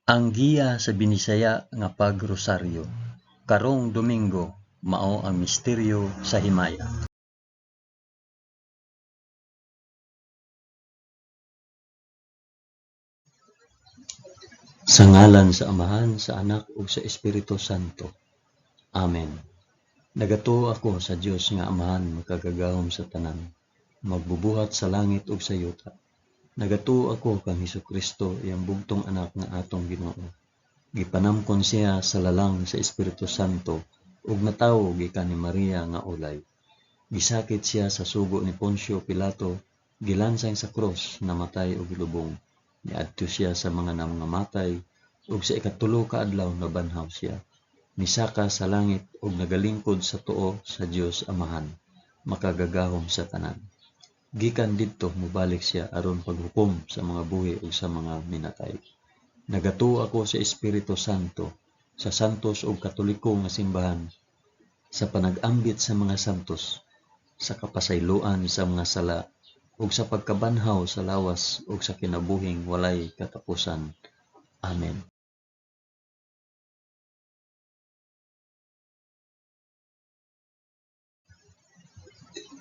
Ang giya sa Binisaya nga pagrosaryo. Karong Domingo mao ang misteryo sa himaya. Sa ngalan sa Amahan, sa Anak ug sa Espiritu Santo. Amen. Nagatuo ako sa Dios nga Amahan makagagahom sa tanan, magbubuhat sa langit ug sa yuta. Nagatuo ako kang Hesukristo iyang bugtong anak nga atong Ginoo. Gipanamkon siya sa lalang sa Espiritu Santo ug natawo gikan ni Maria nga ulay. Gisakit siya sa sugo ni Poncio Pilato, gilansang sa krus, namatay ug gilubong. Niadto siya sa mga nangamatay ug sa ikatulo ka adlaw nabanhaw siya. Nisaka sa langit ug nagalingkod sa tuo sa Dios Amahan, makagagahom sa tanan. Gikan didto mobalik siya aron paghukom sa mga buhi ug sa mga minatay. Nagatuo ako sa Espiritu Santo, sa santos ug katoliko nga simbahan, sa panag-ambit sa mga santos, sa kapasayloan sa mga sala, ug sa pagkabanhaw sa lawas ug sa kinabuhing walay katapusan. Amen.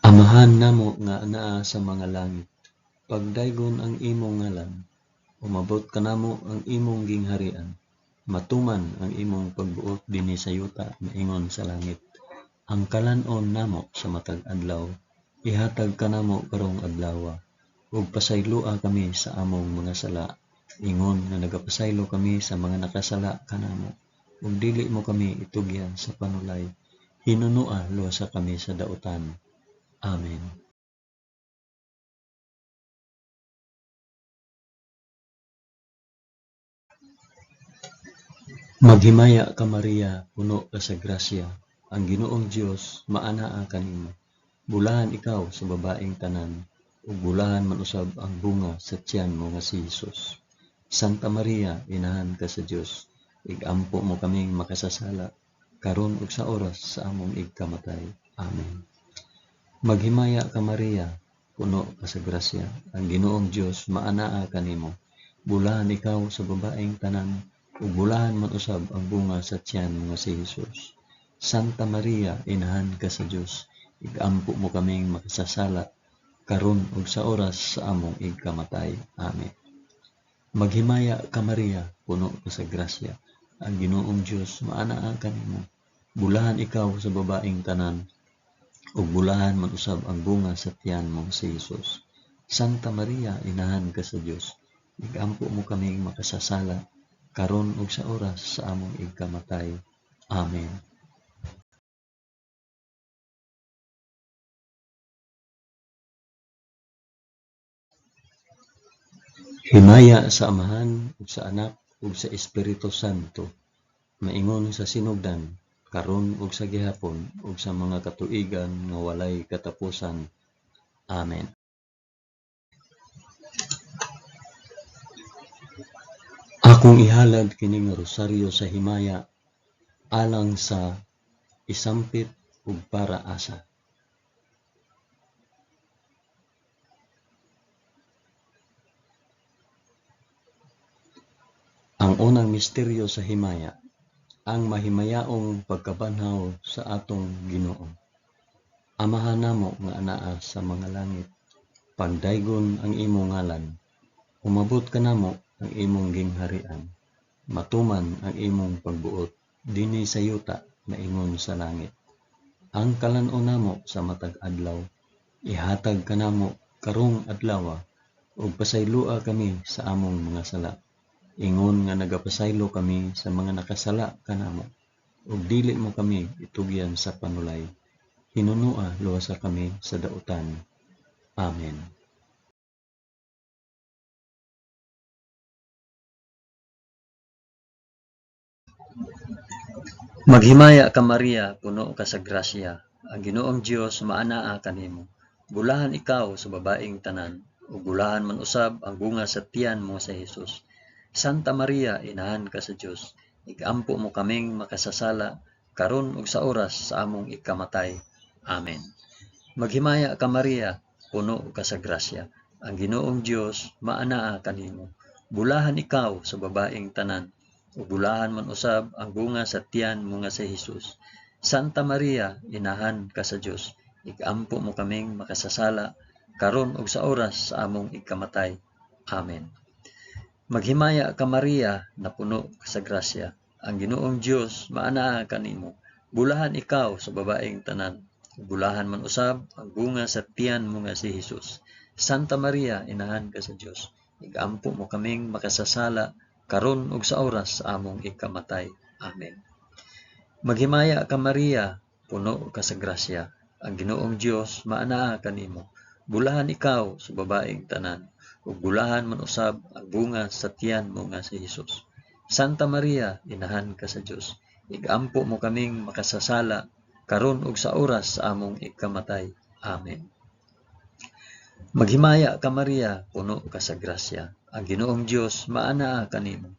Amahan namo nga anaa sa mga langit, pagdaygon ang imong ngalan, umabot kanamo ang imong gingharian, matuman ang imong pagbuot dinhi sa yuta maingon sa langit. Ang kalan-on namo sa matag adlaw, ihatag kanamo karong adlawa, ug pasayloa kami sa among mga sala, ingon nga nagapasaylo kami sa mga nakasala kanamo, ug dili mo kami itugyan sa panulay, hinunua luwasa kami sa dautan. Amen. Maghimaya ka Maria, puno ka sa grasya, ang Ginoong Dios maanaa kanimo. Bulahan ikaw sa babaeng tanan, ug bulahan man usab ang bunga sa tiyan mo nga si Hesus. Santa Maria, inahan ka sa Dios, igampo mo kaming makasasala, karon ug sa oras sa among igkamatay. Amen. Maghimaya ka Maria, puno ka sa grasya, ang Ginoong Dios maanaa kanimo. Bulahan ikaw sa babaeng tanan, ug bulahan man usab ang bunga sa tiyan nga si Hesus. Santa Maria, inahan ka sa Dios, igampo mo kaming makasasala, karon ug sa oras sa among igkamatay. Amen. Maghimaya ka Maria, puno ka sa grasya, ang Ginoong Dios maanaa kanimo. Bulahan ikaw sa babaeng tanan, ug bulahan man usab ang bunga sa tiyan mo si Hesus. Santa Maria, inahan ka sa Dios, igampo mo kaming makasasala, karon ug sa oras sa among igkamatay. Amen. Himaya sa Amahan ug sa Anak ug sa Espiritu Santo, maingon sa sinugdan, karon ug sa gihapon ug sa mga katuigan nga walay katapusan. Amen. Akong ihalad kining rosaryo sa himaya alang sa isampit ug para asa. Ang unang misteryo sa himaya, ang mahimayaong pagkabanhaw sa atong Ginoo. Amahan namo nga anaa sa mga langit, pagdaygon ang imong ngalan, umabot kanamo ang imong gingharian, matuman ang imong pagbuot dinhi sa yuta maingon sa langit. Ang kalan-on namo sa matag adlaw, ihatag kanamo karong adlawa, ug pasayloa kami sa among mga sala, ingon nga nagapasaylo kami sa mga nakasala kanamo, ug dili mo kami itugyan sa panulay, hinunua luwasa kami sa dautan. Amen. Maghimaya ka Maria, puno ka sa grasya, ang Ginoong Dios maanaa kanimo. Bulahan ikaw sa babaeng tanan, ug bulahan man usab ang bunga sa tiyan mo sa Hesus. Santa Maria, inahan ka sa Dios, igampo mo kaming makasasala, karon ug sa oras sa among ikamatay. Amen. Maghimaya ka Maria, puno ka sa grasya, ang Ginoong Dios maanaa kanimo. Bulahan ikaw sa babaeng tanan, ug bulahan man usab ang bunga sa tiyan mo nga si Jesus. Santa Maria, inahan ka sa Dios, ikampo mo kaming makasasala, karon ug sa oras sa among ikamatay. Amen. Maghimaya ka Maria, na puno ka sa grasya. Ang Ginoong Dios maanaa kanimo. Bulahan ikaw sa babaeng tanan, bulahan man usab ang bunga sa tiyan mo nga si Jesus. Santa Maria, inahan ka sa Dios, igampo mo kaming makasasala, karon ug sa oras sa among ikamatay. Amen. Maghimaya ka Maria, puno ka sa grasya. Ang Ginoong Dios maanaa kanimo. Bulahan ikaw sa babaeng tanan, ug bulahan man usab ang bunga sa tiyan mo nga si Jesus. Santa Maria, inahan ka sa Dios, igampo mo kaming makasasala, karon ug sa oras sa among ikamatay. Amen. Maghimaya ka Maria, puno ka sa grasya. Ang Ginoong Dios maanaa kanimo.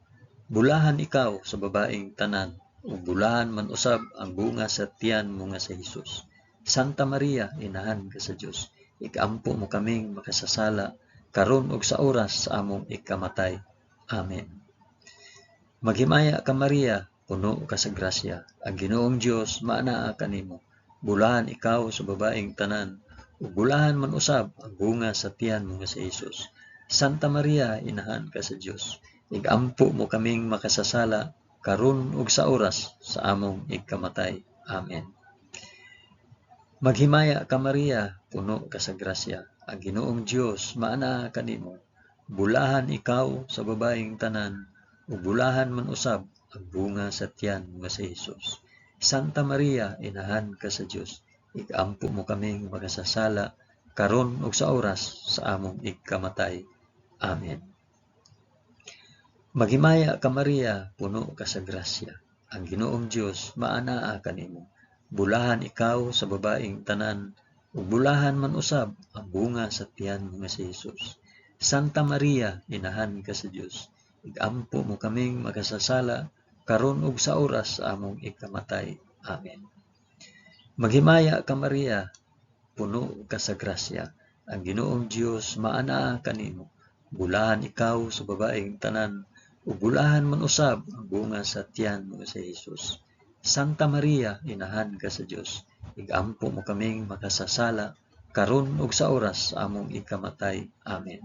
Bulahan ikaw sa babaeng tanan, ug bulahan man usab ang bunga sa tiyan mo nga si Jesus. Santa Maria, inahan ka sa Dios, igampo mo kaming makasasala, karon ug sa oras sa among ikamatay. Amen. Maghimaya ka Maria, puno ka sa grasya. Ang Ginoong Dios maanaa kanimo. Bulahan ikaw sa babaeng tanan, ug bulahan man usab ang bunga sa tiyan mo nga si Jesus. Santa Maria, inahan ka sa Dios, igampo mo kaming makasasala, karon ug sa oras sa among ikamatay. Amen. Maghimaya ka Maria, puno ka sa grasya. Ang Ginoong Dios maanaa kanimo. Bulahan ikaw sa babaeng tanan, ug bulahan man usab ang bunga sa tiyan mo nga si Jesus. Santa Maria, inahan ka sa Dios, igampo mo kaming makasasala, karon ug sa oras sa among ikamatay. Amen. Maghimaya ka Maria, puno ka sa grasya. Ang Ginoong Dios maanaa kanimo. Bulahan ikaw sa babaeng tanan, ug bulahan man usab ang bunga sa tiyan mo nga si Jesus. Santa Maria, inahan ka sa Dios, igampo mo kaming makasasala, karon ug sa oras sa among ikamatay. Amen. Maghimaya ka Maria, puno ka sa grasya. Ang Ginoong Dios maanaa kanimo. Bulahan ikaw sa babaeng tanan, ug bulahan man usab ang bunga sa tiyan mo sa Jesus. Santa Maria, inahan ka sa Dios, igampo mo kaming makasasala, karon ug sa oras sa among ikamatay. Amen.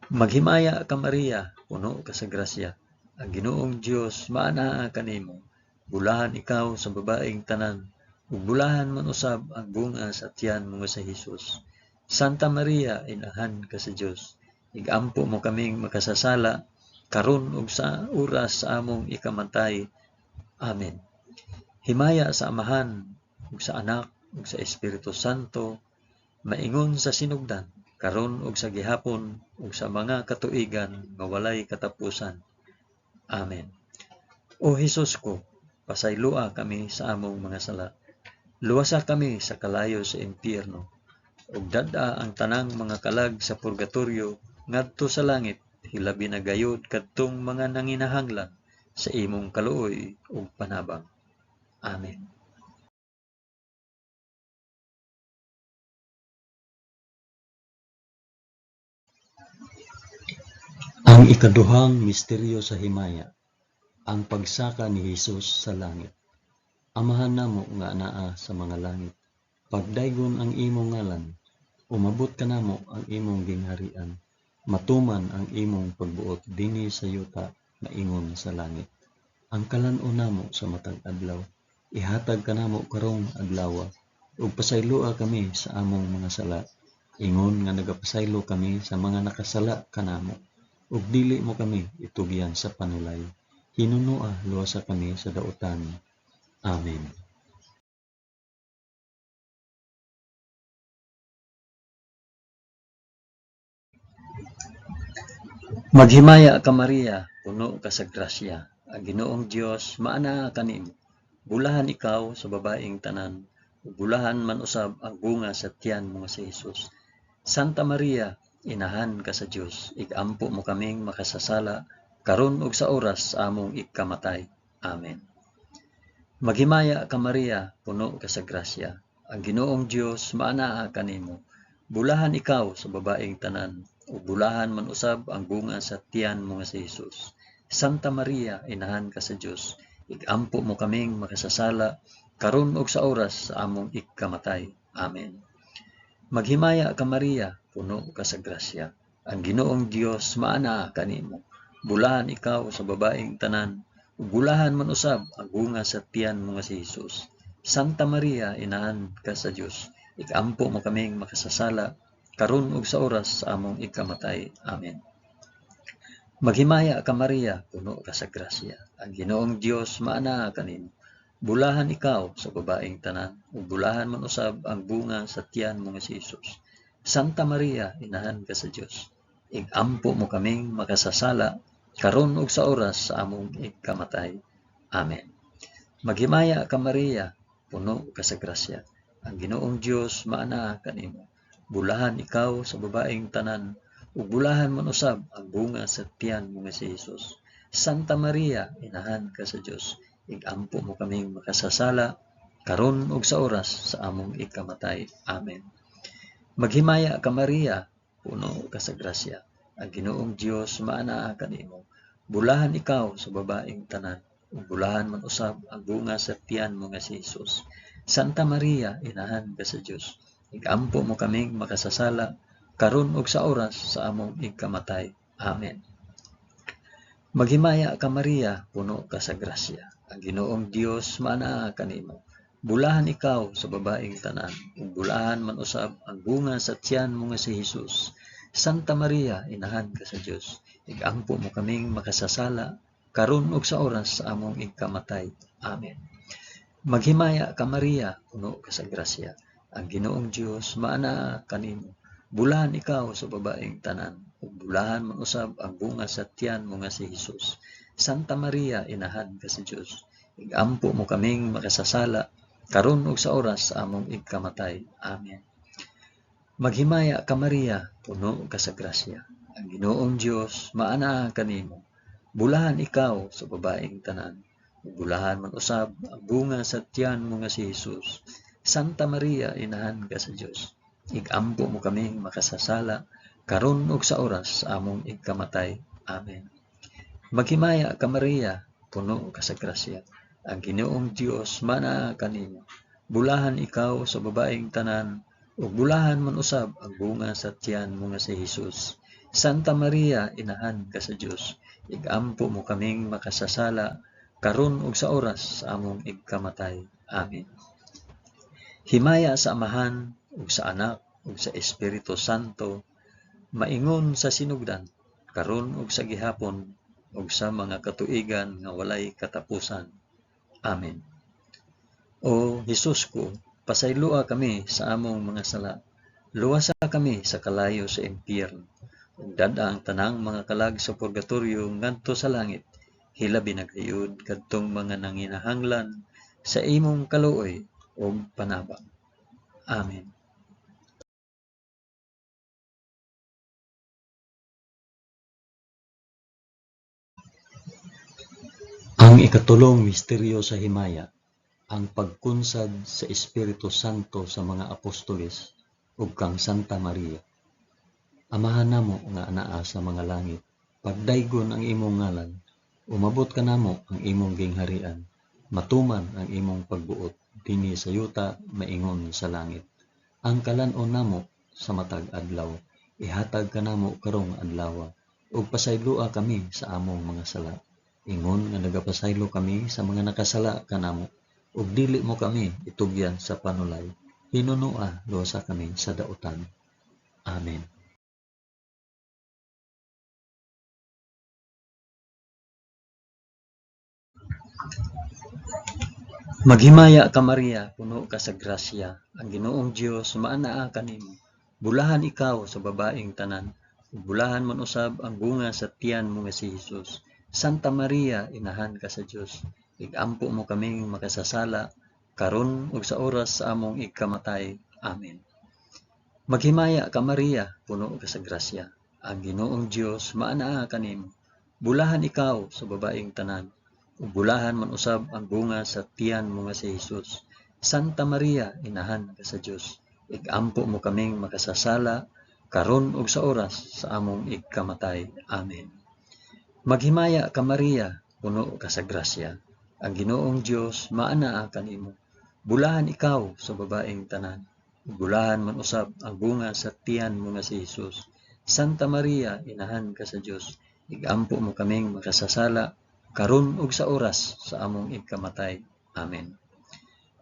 Maghimaya ka Maria, puno ka sa grasya. Ang Ginoong Dios maanaa kanimo. Bulahan ikaw sa babaeng tanan, ug bulahan man usab ang bunga sa tiyan mo sa Jesus. Santa Maria, inahan ka sa Dios, igampo mo kaming makasasala, karon ug sa oras sa among ikamatay. Amen. Himaya sa Amahan, ug sa Anak, ug sa Espiritu Santo, maingon sa sinugdan, karon ug sa gihapon, ug sa mga katuigan nga walay katapusan. Amen. O Hesus ko, pasaylua kami sa among mga sala. Luwasa kami sa kalayo sa impyerno, ug dad-a ang tanang mga kalag sa purgatorio ngadto sa langit, hilabi na gayud kadtong mga nanginahanglan sa imong kaluoy ug panabang. Amen. Ang ikaduhang misteryo sa himaya, ang pagsaka ni Hesus sa langit. Amahan namo nga anaa sa mga langit, pagdaygon ang imong ngalan, umabot ka namo ang imong gingharian, matuman ang imong pagbuot dinhi sa yuta nga ingon sa langit. Ang kalan-on namo sa matag adlaw, ihatag ka namo karong adlaw, ug pasaylua kami sa among mga sala, ingon nga nagapasaylo kami sa mga nakasala kanamo, ug dili mo kami itugyan sa panulay. Hinunua luwasa kami sa dautan. Amen. Maghimaya ka Maria, puno ka sa grasya. Ang Ginoong Dios maanaa kanimo. Bulahan ikaw sa babaeng tanan, ug bulahan man usab ang bunga sa tiyan mo nga si Jesus. Santa Maria, inahan ka sa Dios, igampo mo kaming makasasala, karon ug sa oras sa among ikamatay. Amen. Maghimaya ka Maria, puno ka sa grasya. Ang Ginoong Dios maanaa kanimo. Bulahan ikaw sa babaeng tanan, ug bulahan man usab ang bunga sa tiyan mo nga si Hesus. Santa Maria, inahan ka sa Dios, igampo mo kaming makasasala karon ug sa oras sa among ikamatay. Amen. Maghimaya ka Maria, puno ka sa grasya. Ang Ginoong Dios maana kanimo. Bulahan ikaw sa babaeng tanan, ug bulahan man usab ang bunga sa tiyan mo nga si Hesus. Santa Maria, inahan ka sa Dios, igampo mo kaming makasasala karon ug sa oras sa among ikamatay. Amen. Maghimaya ka Maria, puno ka sa grasya. Ang Ginoong Dios maana kanimo. Bulahan ikaw sa babaeng tanan, ug bulahan man usab ang bunga sa tiyan mo nga si Hesus. Santa Maria, inahan ka sa Dios, igampo mo kaming makasasala karon ug sa oras sa among ikamatay. Amen. Maghimaya ka Maria, puno ka sa grasya. Ang Ginoong Dios maana kanimo. Bulahan ikaw sa babaeng tanan, ug bulahan man usab ang bunga sa tiyan mo nga si Hesus. Santa Maria, inahan ka sa Dios, igampo mo kaming makasasala karon ug sa oras sa among ikamatay. Amen. Maghimaya ka Maria, puno ka sa grasya. Ang Ginoong Dios maana kanimo. Bulahan ikaw sa babaeng tanan, ug bulahan man usab ang bunga sa tiyan mo nga si Hesus. Santa Maria, inahan ka sa Dios, igampo mo kaming makasasala karon ug sa oras sa among ikamatay. Amen. Maghimaya ka Maria, puno ka sa grasya. Ang Ginoong Dios maana kanimo. Bulahan ikaw sa babaeng tanan, ug bulahan man usab ang bunga sa tiyan mo nga si Hesus. Santa Maria, inahan ka sa Dios, igampo mo kaming makasasala karon ug sa oras sa among ikamatay. Amen. Maghimaya ka Maria, puno ka sa grasya. Ang Ginoong Dios maana kanimo. Bulahan ikaw sa babaeng tanan, ug bulahan man usab ang bunga sa tiyan mo nga si Hesus. Santa Maria, inahan ka sa Dios, igampo mo kaming makasasala karon ug sa oras sa among ikamatay. Amen. Maghimaya ka Maria, puno ka sa grasya. Ang Ginoong Dios maana kanimo. Bulahan ikaw sa babaeng tanan, ug bulahan man usab ang bunga sa tiyan mo nga si Hesus. Santa Maria, inahan ka sa Dios, igampo mo kaming makasasala karon ug sa oras sa among ikamatay. Amen. Maghimaya ka Maria, puno ka sa grasya. Ang Ginoong Dios maana kanimo. Bulahan ikaw sa babaeng tanan, ug bulahan man usab ang bunga sa tiyan mo nga si Hesus. Santa Maria, inahan ka sa Dios, igampo mo kaming makasasala karon ug sa oras sa among ikamatay. Amen. Himaya sa Amahan ug sa Anak ug sa Espiritu Santo, maingon sa sinugdan, karon ug sa gihapon ug sa mga katuigan nga walay katapusan. Amen. O Hesus ko, pasaylua kami sa among mga sala. Luwasa kami sa kalayo sa impyerno, ug dada ang tanang mga kalag sa purgatorio ngadto sa langit. Hilabi na gayud kadtong mga nanginahanglan sa imong kaluoy ug panabang. Amen. Ang ikatulong misteryo sa himaya, ang pagkunsad sa Espiritu Santo sa mga apostoles ug kang Santa Maria. Amahan namo nga anaa sa mga langit, pagdaygon ang imong ngalan, umabot ka namo ang imong gingharian, matuman ang imong pagbuot dinhi sa yuta maingon sa langit. Ang kalan-on namo sa matag adlaw, ihatag ka namo karong adlaw, ug pasaylua kami sa among mga sala. Ingon nga nagapasaylo kami sa mga nakasala kanamo, ug dili mo kami itugyan sa panulay. Hinunua luwasa kami sa dautan. Amen. Maghimaya ka Maria, puno ka sa grasya. Ang Ginoong Dios maanaa kanimo. Bulahan ikaw sa babaeng tanan, ug bulahan man usab ang bunga sa tiyan mo nga si Hesus. Santa Maria, inahan ka sa Dios, igampo mo kaming makasasala karon ug sa oras sa among ikamatay. Amen. Maghimaya ka Maria, puno ka sa grasya. Ang Ginoong Dios maanaa kanimo. Bulahan ikaw sa babaeng tanan, ug bulahan man usab ang bunga sa tiyan mo nga si Hesus. Santa Maria, inahan ka sa Dios, igampo mo kaming makasasala karon ug sa oras sa among ikamatay. Amen. Maghimaya ka Maria, puno ka sa grasya. Ang Ginoong Dios maanaa kanimo. Bulahan ikaw sa babaeng tanan. Bulahan man usab ang bunga sa tiyan mo nga si Hesus. Santa Maria, inahan ka sa Dios. Igampo mo kaming makasasala karon ug sa oras sa among ikamatay. Amen.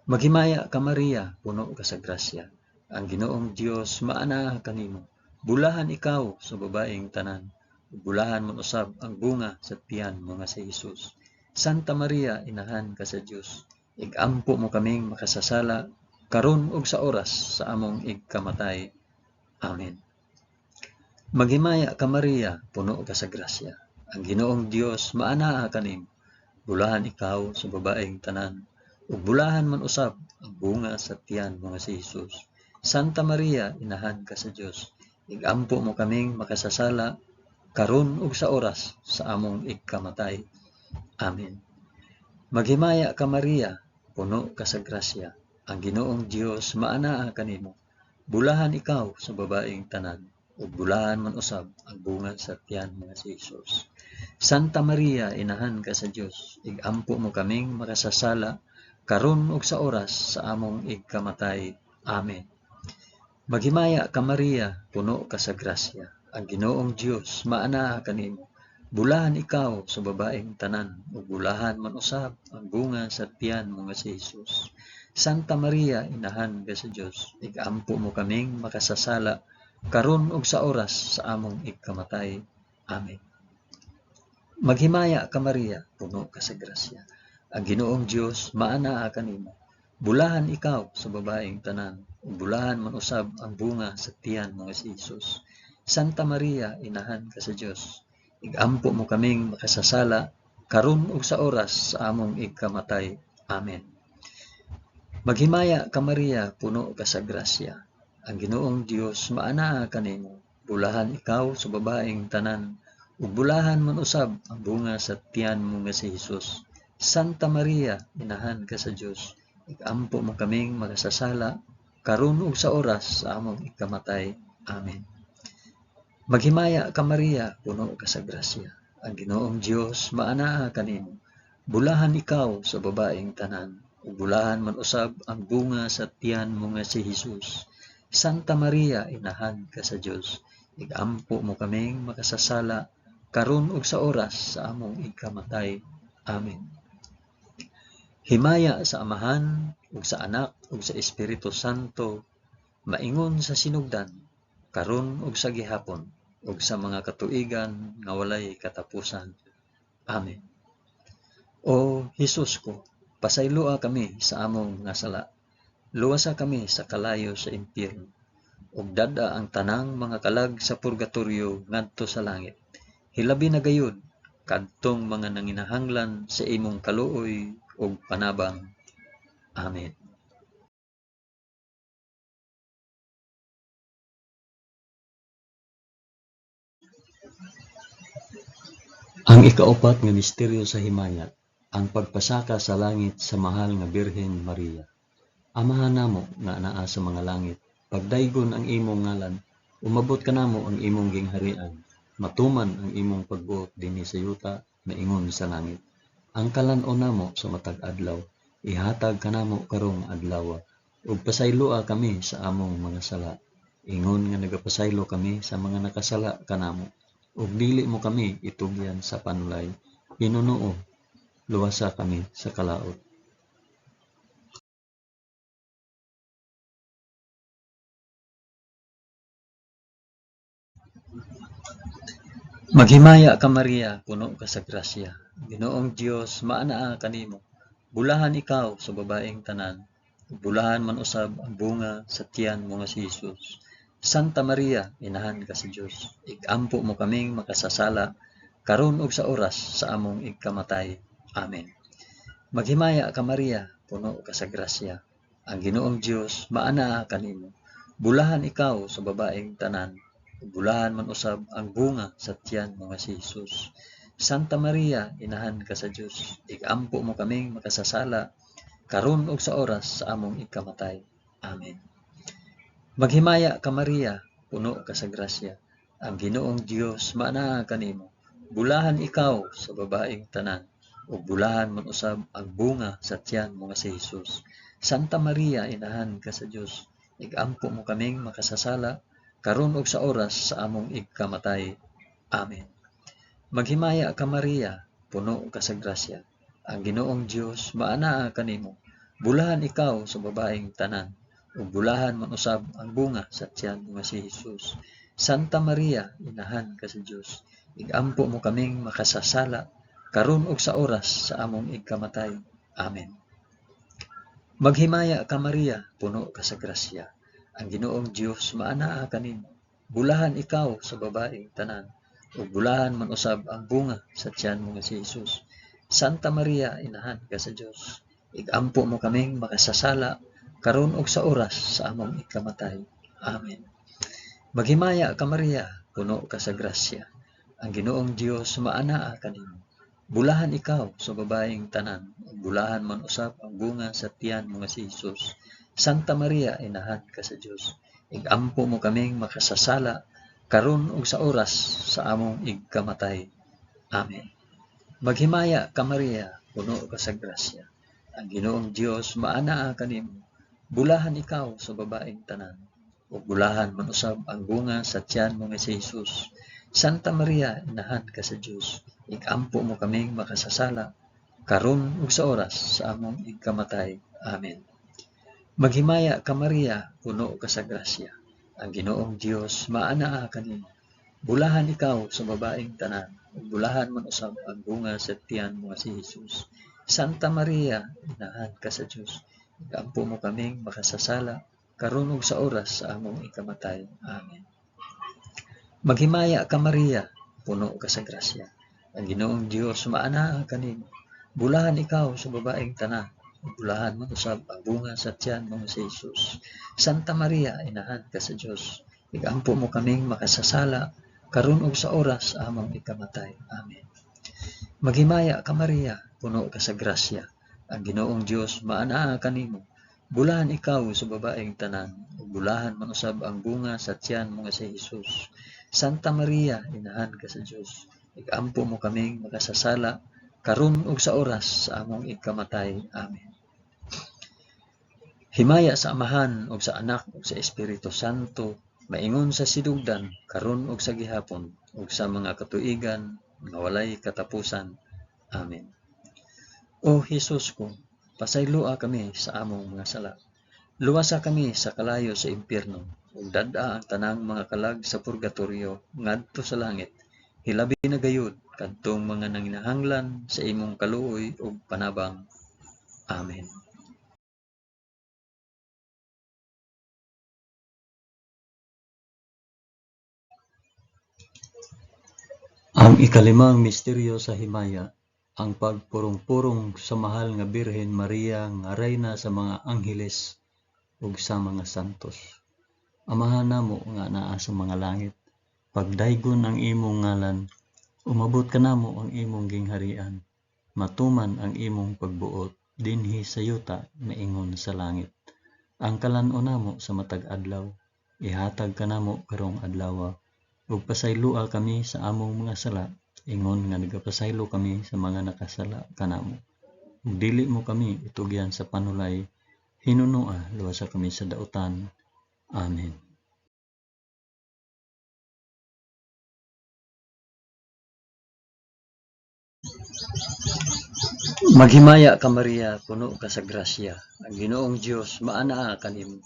Maghimaya ka Maria, puno ka sa grasya. Ang Ginoong Dios maanaa kanimo. Bulahan ikaw sa babaeng tanan. Bulahan man usab ang bunga sa tiyan mo nga si Hesus. Santa Maria, inahan ka sa Dios. Igampo mo kaming makasasala karon ug sa oras sa among ikamatay. Amen. Maghimaya ka Maria, puno ka sa grasya. Ang Ginoong Dios maanaa kanimo. Bulahan ikaw sa babaeng tanan. Ug bulahan man usab ang bunga sa tiyan mo nga si Hesus. Santa Maria, inahan ka sa Dios. Igampo mo kaming makasasala karon ug sa oras sa among ikamatay. Amen. Maghimaya ka Maria, puno ka sa grasya. Ang Ginoong Dios maanaa kanimo. Bulahan ikaw sa babaeng tanan, ug bulahan man usab ang bunga sa tiyan mo nga si Hesus. Santa Maria, inahan ka sa Dios. Igampo mo kaming makasasala karon ug sa oras sa among ikamatay. Amen. Maghimaya ka Maria, puno ka sa grasya. Ang Ginoong Dios maanaa kanimo. Bulahan ikaw sa babaeng tanan, ug bulahan man usab ang bunga sa tiyan mo nga si Hesus. Santa Maria, inahan ka sa Dios. Igampo mo kaming makasasala karon ug sa oras sa among ikamatay. Amen. Maghimaya ka Maria, puno ka sa grasya. Ang Ginoong Dios maanaa kanimo. Bulahan ikaw sa babaeng tanan, ug bulahan man usab ang bunga sa tiyan mo nga si Hesus. Santa Maria, inahan ka sa Dios. Igampo mo kaming makasasala karon ug sa oras sa among ikamatay. Amen. Maghimaya ka Maria, puno ka sa grasya. Ang Ginoong Dios maanaa kanimo. Bulahan ikaw sa babaeng tanan, ug bulahan man usab ang bunga sa tiyan mo nga si Hesus. Santa Maria, inahan ka sa Dios. Igampo mo kaming makasasala karon ug sa oras sa among ikamatay. Amen. Maghimaya ka Maria, puno ka sa grasya. Ang Ginoong Dios maanaa kanimo. Bulahan ikaw sa babaeng tanan, ug bulahan man usab ang bunga sa tiyan mo nga si Hesus. Santa Maria, inahan ka sa Dios. Igampo mo kaming makasasala karon ug sa oras sa among ikamatay. Amen. Himaya sa Amahan, ug sa Anak, ug sa Espiritu Santo, maingon sa sinugdan, karon ug sa gihapon, ug sa mga katuigan nga walay katapusan. Amen. O Hesus ko, pasayloa kami sa among nga sala. Luwasa kami sa kalayo sa impyerno, ug dada ang tanang mga kalag sa purgatorio ngadto sa langit. Hilabi na gayud kadtong mga nanginahanglan sa imong kaluoy ug panabang. Amen. Ang ikaapat nga misteryo sa himaya, ang pagpasaka sa langit sa mahal nga Birhen Maria. Amahan namo nga anaa sa mga langit, pagdaygon ang imong ngalan, umabot kanamo ang imong gingharian, matuman ang imong pagbuot dinhi sa yuta maingon sa langit. Ang kalan-on namo sa matag adlaw, ihatag kanamo karong adlaw, ug pasayloa kami sa among mga sala. Ingon nga nagapasaylo kami sa mga nakasala kanamo, ug dili mo kami itugyan sa panulay. Hinunoo, luwasa kami sa kalaot. Maghimaya ka Maria, puno ka sa grasya. Ginoong Dios maanaa kanimo. Bulahan ikaw sa babaeng tanan, bulahan man usab ang bunga sa tiyan mo nga si Hesus. Santa Maria, inahan ka sa Dios. Igampo mo kaming makasasala karon ug sa oras sa among ikamatay. Amen. Maghimaya ka Maria, puno ka sa grasya. Ang Ginoong Dios maanaa kanimo. Bulahan ikaw sa babaeng tanan, bulahan man usab ang bunga sa tiyan mo nga si Hesus. Santa Maria, inahan ka sa Dios. Igampo mo kaming makasasala karon ug sa oras sa among ikamatay. Amen. Maghimaya ka Maria, puno ka sa grasya. Ang Ginoong Dios maanaa kanimo. Bulahan ikaw sa babaeng tanan, ug bulahan man usab ang bunga sa tiyan mo nga si Hesus. Santa Maria, inahan ka sa Dios, igampo mo kaming makasasala karon ug sa oras sa among igkamatay. Amen. Maghimaya ka Maria, puno ka sa grasya. Ang Ginoong Dios maanaa kanimo. Bulahan ikaw sa babaeng tanan, ug bulahan man usab ang bunga sa tiyan mo nga si Hesus. Santa Maria, inahan ka sa Dios, igampo mo kaming makasasala karon ug sa oras sa among igkamatay. Amen. Maghimaya ka Maria, puno ka sa grasya. Ang Ginoong Dios maanaa kanimo. Bulahan ikaw sa babaeng tanan, ug bulahan man usab ang bunga sa tiyan mo nga si Hesus. Santa Maria, inahan ka sa Dios, igampo mo kaming makasasala karon ug sa oras sa among igkamatay. Amen. Maghimaya ka Maria, puno ka sa grasya. Ang Ginoong Dios maanaa kanimo. Bulahan ikaw sa babaeng tanan, ug bulahan man usab ang bunga sa tiyan mo nga si Hesus. Santa Maria, inahan ka sa Dios, igampo mo kaming makasasala karon ug sa oras sa among igkamatay. Amen. Maghimaya ka Maria, puno ka sa grasya. Ang Ginoong Dios maanaa kanimo. Bulahan ikaw sa babaeng tanan, ug bulahan man usab ang bunga sa tiyan mo nga si Hesus. Santa Maria, inahan ka sa Dios, igampo mo kaming makasasala karon ug sa oras sa among igkamatay. Amen. Maghimaya ka Maria, puno ka sa grasya. Ang Ginoong Dios maanaa kanimo. Bulahan ikaw sa babaeng tanan, ug bulahan man usab ang bunga sa tiyan mo nga si Hesus. Santa Maria, inahan ka sa Dios, igampo mo kaming makasasala karon ug sa oras sa among ikamatay. Amen. Maghimaya ka Maria, puno ka sa grasya. Ang Ginoong Dios maanaa kanimo. Bulahan ikaw sa babaeng tanan, ug bulahan man usab ang bunga sa tiyan mo nga si Hesus. Santa Maria, inahan ka sa Dios, igampo mo kaming makasasala karon ug sa oras sa among ikamatay. Amen. Maghimaya ka Maria, puno ka sa grasya. Ang Ginoong Dios maanaa kanimo. Bulahan ikaw sa babaeng tanan, ug bulahan man usab ang bunga sa tiyan mo nga si Hesus. Santa Maria, inahan ka sa Dios, igampo mo kaming makasasala karon ug sa oras sa among ikamatay. Amen. Himaya sa Amahan ug sa Anak ug sa Espiritu Santo, maingon sa sidugdan karon ug sa gihapon ug sa mga katuigan nga walay katapusan. Amen. O Hesus ko, pasayloa kami sa among mga sala. Luwasa kami sa kalayo sa impyerno, ug dad-a ang tanang mga kalag sa purgatorio ngadto sa langit. Hilabi na gayud kadtong mga nanginahanglan sa imong kaluoy ug panabang. Amen. Ang ikalimang misteryo sa himaya, ang pagpurong-purong sa mahal nga Birhen Maria nga reyna sa mga angheles ug sa mga santos. Amahan namo nga naa sa mga langit, pagdaygon ang imong ngalan, umabot kanamo ang imong gingharian, matuman ang imong pagbuot dinhi sa yuta maingon sa langit. Ang kalan-on namo sa matag adlaw, ihatag kanamo karong adlaw, ug pasaylua kami sa among mga sala, ingon nga nagapasaylo kami sa mga nakasala kanamo. Ug dili mo kami itugyan sa panulay, hinunoa luwasa kami sa dautan. Amen. Maghimaya ka Maria, puno ka sa grasya. Ang Ginoong Dios maanaa kanimo.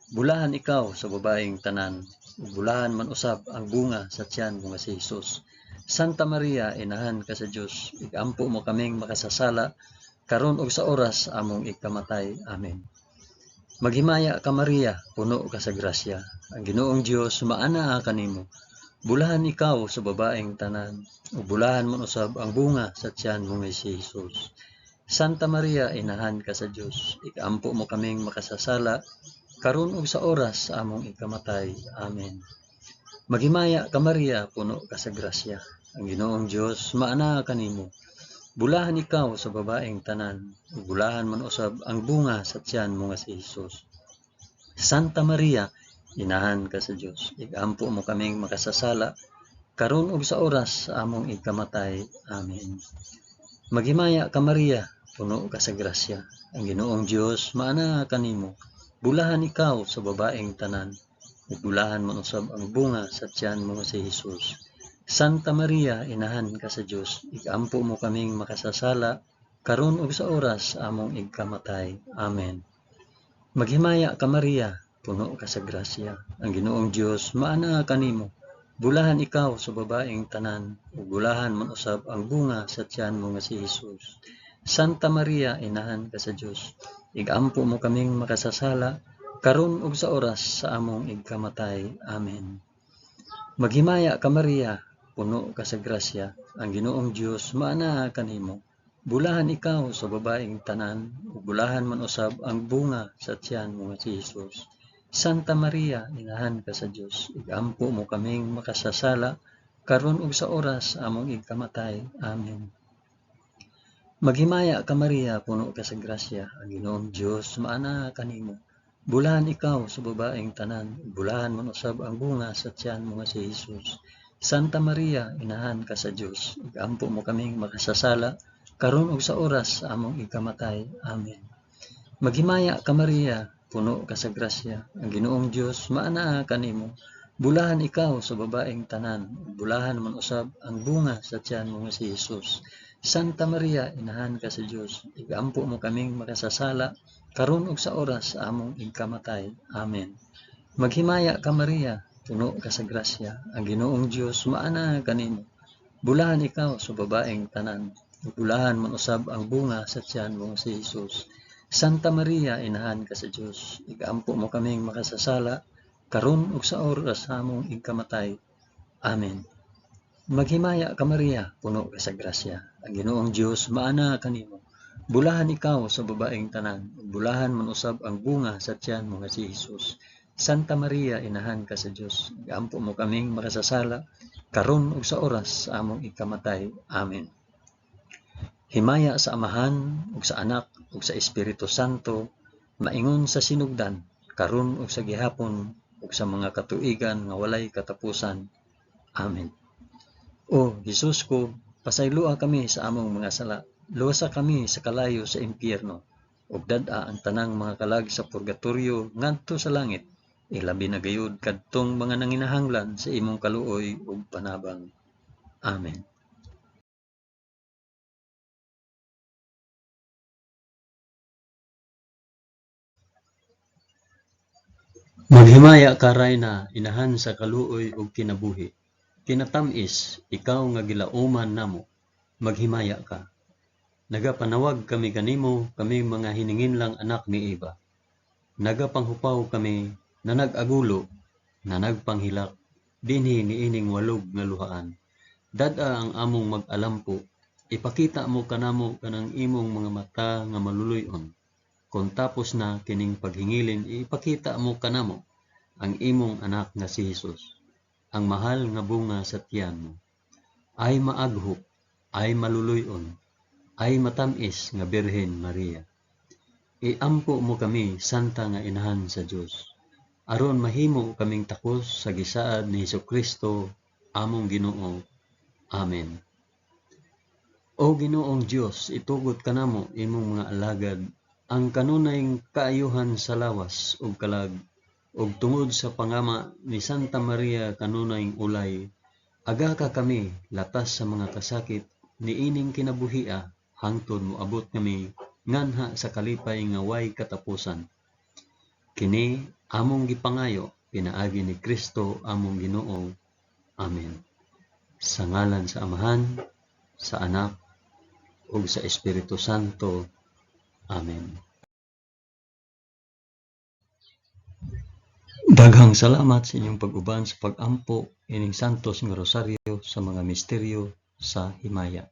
Bulahan ikaw sa babaeng tanan, ug bulahan man usab ang bunga sa tiyan mo nga si Hesus. Santa Maria, inahan ka sa Dios, igampo mo kaming makasasala karon ug sa oras sa among ikamatay. Amen. Maghimaya ka Maria, puno ka sa grasya. Ang Ginoong Dios maanaa kanimo. Bulahan ikaw sa babaeng tanan, ug bulahan man usab ang bunga sa tiyan mo nga si Hesus. Santa Maria, inahan ka sa Dios, igampo mo kaming makasasala karon ug sa oras sa among ikamatay. Amen. Maghimaya ka Maria, puno ka sa grasya. Ang Ginoong Dios maanaa kanimo. Bulahan ikaw sa babaeng tanan, ug bulahan man usab ang bunga sa tiyan mo nga si Hesus. Santa Maria, inahan ka sa Dios. Igampo mo kaming makasasala karon ug sa oras sa among ikamatay. Amen. Maghimaya ka Maria, puno ka sa grasya. Ang Ginoong Dios maana kanimo. Bulahan ikaw sa babaeng tanan, ug bulahan man usab ang bunga sa tiyan mo si Hesus. Santa Maria, inahan ka sa Dios, igampo mo kaming makasasala karon ug sa oras sa among ikamatay. Amen. Maghimaya ka Maria, puno ka sa grasya. Ang Ginoong Dios maana kanimo. Bulahan ikaw sa babaeng tanan, ug bulahan man usab ang bunga sa tiyan mo nga si Hesus. Santa Maria, inahan ka sa Dios, igampo mo kaming makasasala karon ug sa oras sa among ikamatay. Amen. Maghimaya ka Maria, puno ka sa grasya. Ang Ginoong Dios maana kanimo. Bulahan ikaw sa babaeng tanan, ug bulahan man usab ang bunga sa tiyan mo nga si Hesus. Santa Maria, inahan ka sa Dios, igampo mo kaming makasasala karon ug sa oras sa among ikamatay. Amen. Maghimaya ka Maria, puno ka sa grasya. Ang Ginoong Dios maana kanimo. Bulahan ikaw sa babaeng tanan, bulahan man usab ang bunga sa tiyan mo nga si Hesus. Santa Maria, inahan ka sa Dios, igampo mo kaming makasasala karon ug sa oras sa among ikamatay. Amen. Maghimaya ka Maria, puno ka sa grasya. Ang Ginoong Dios maana kanimo. Bulahan ikaw sa babaeng tanan, bulahan man usab ang bunga sa tiyan mo nga si Hesus. Santa Maria, inahan ka sa Dios, igampo mo kaming makasasala karon ug sa oras sa among ikamatay. Amen. Maghimaya ka Maria, puno ka sa grasya. Ang Ginoong Dios maana kanimo. Bulahan ikaw sa babaeng tanan, bulahan man usab ang bunga sa tiyan mo si Hesus. Santa Maria, inahan ka sa Dios, igampo mo kaming makasasala karon ug sa oras sa among ikamatay. Amen. Maghimaya ka Maria, puno ka sa grasya. Ang Ginoong Dios maana kanimo. Bulahan ikaw sa babaeng tanan, bulahan man usab ang bunga sa tiyan mo nga si Hesus. Santa Maria, inahan ka sa Dios, igampo mo kaming makasasala karon ug sa oras sa among ikamatay. Amen. Himaya sa Amahan ug sa Anak ug sa Espiritu Santo, maingon sa sinugdan, karon ug sa gihapon ug sa mga katuigan nga walay katapusan. Amen. O Hesus ko, pasayloa kami sa among mga sala, luwasa kami sa kalayo sa impyerno, ug dad-a ang tanang mga kalag sa purgatorio ngadto sa langit, ilabi na gayud kadtong mga nanginahanglan sa imong kaluoy ug panabang. Amen. Maghimaya ka Rayna, inahan sa kaluoy ug kinabuhi. Kinatamis, ikaw nga gilauman namo. Maghimaya ka. Nagapanawag kami kanimo, kami mga hininginlang anak ni Eva. Nagapanghupaw kami na nag-agulo, na nagpanghilak, dinhi niining walog nga luhaan. Dad-a ang among mag-alampo, ipakita mo kanamo kanang imong mga mata nga maluluyon. Kung tapos na kining paghingilin, ipakita mo kanamo ang imong anak nga si Hesus, ang mahal nga bunga sa tiyan mo. Ay maaghok, ay maluluyon, ay matamis nga Birhen Maria. Iampo mo kami, Santa nga Inahan sa Dios, aron mahimo kaming takos sa gisaad ni Hesukristo, among Ginoo. Amen. O Ginoong Dios, itugot kanamo imong mga alagad ang kanunayng kaayuhan sa lawas ug kalag, ug tungod sa pangama ni Santa Maria kanunayng ulay, aga ka kami latas sa mga kasakit niining kinabuhia, hangtod moabot kami nganha sa kalipay nga way katapusan. Kini among gipangayo pinaagi ni Kristo among Ginoo. Amen. Sa ngalan sa Amahan, sa Anak, ug sa Espiritu Santo. Amen. Daghang salamat sa inyong pag-uban sa pag-ampo ining santos nga rosaryo sa mga misteryo sa himaya.